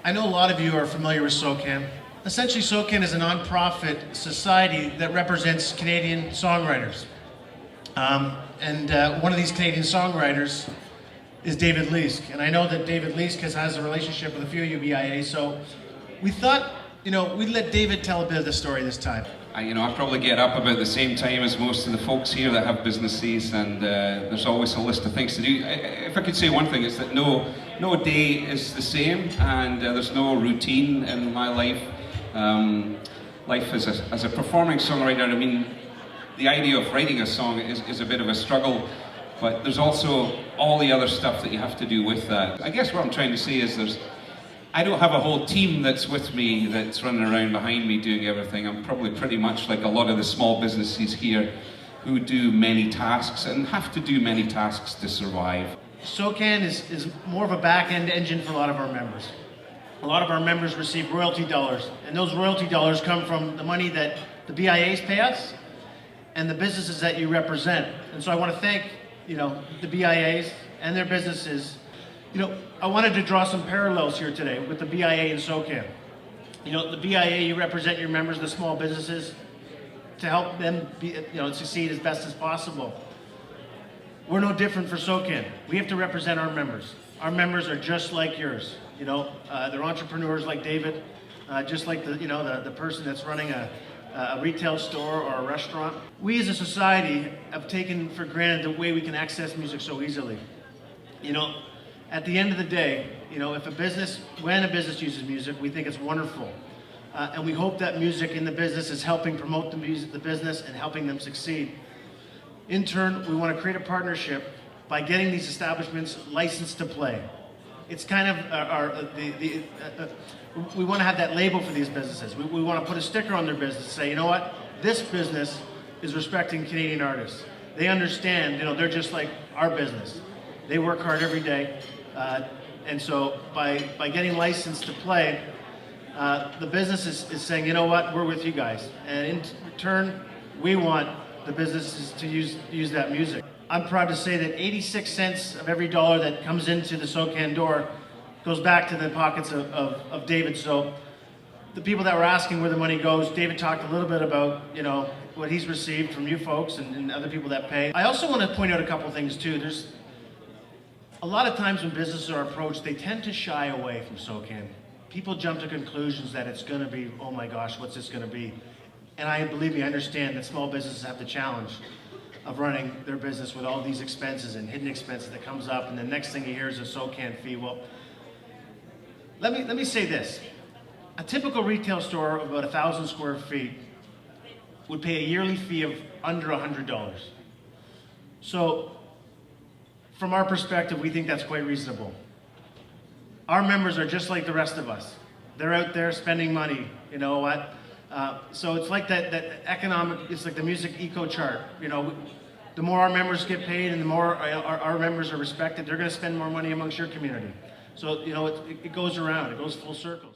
I know a lot of you are familiar with SOCAN. Essentially, SOCAN is a non-profit society that represents Canadian songwriters. One of these Canadian songwriters is David Leask. And I know that David Leask has a relationship with a few of you BIA, so we thought, we'd let David tell a bit of the story this time. I probably get up about the same time as most of the folks here that have businesses, and there's always a list of things to do. If I could say one thing, it's that no day is the same, and there's no routine in my life. Life as a performing songwriter, the idea of writing a song is a bit of a struggle, but there's also all the other stuff that you have to do with that. I guess what I'm trying to say is I don't have a whole team that's with me, that's running around behind me doing everything. I'm probably pretty much like a lot of the small businesses here who do many tasks and have to do many tasks to survive. SOCAN is more of a back-end engine for a lot of our members. A lot of our members receive royalty dollars, and those royalty dollars come from the money that the BIAs pay us and the businesses that you represent. And so I want to thank, the BIAs and their businesses. I wanted to draw some parallels here today with the BIA and SOCAN. The BIA, you represent your members, the small businesses, to help them succeed as best as possible. We're no different for SOCAN. We have to represent our members. Our members are just like yours. They're entrepreneurs like David, just like the person that's running a retail store or a restaurant. We as a society have taken for granted the way we can access music so easily. At the end of the day, when a business uses music, we think it's wonderful. And we hope that music in the business is helping promote the business and helping them succeed. In turn, we want to create a partnership by getting these establishments licensed to play. It's kind of we want to have that label for these businesses. We want to put a sticker on their business and say, this business is respecting Canadian artists. They understand, they're just like our business. They work hard every day. And so by getting licensed to play, the business is saying, we're with you guys. And in return, we want the businesses to use that music. I'm proud to say that 86 cents of every dollar that comes into the SOCAN door goes back to the pockets of David. So the people that were asking where the money goes, David talked a little bit about, what he's received from you folks and other people that pay. I also want to point out a couple things too. There's a lot of times when businesses are approached, they tend to shy away from SOCAN. People jump to conclusions that it's going to be, oh my gosh, what's this going to be? And believe me, I understand that small businesses have the challenge of running their business with all these expenses and hidden expenses that comes up, and the next thing you hear is a SOCAN fee. Well, let me say this. A typical retail store of about 1,000 square feet would pay a yearly fee of under $100. So, from our perspective, we think that's quite reasonable. Our members are just like the rest of us. They're out there spending money, so it's like that economic, it's like the music eco chart. The more our members get paid and the more our members are respected, they're going to spend more money amongst your community. So, it goes around, it goes full circle.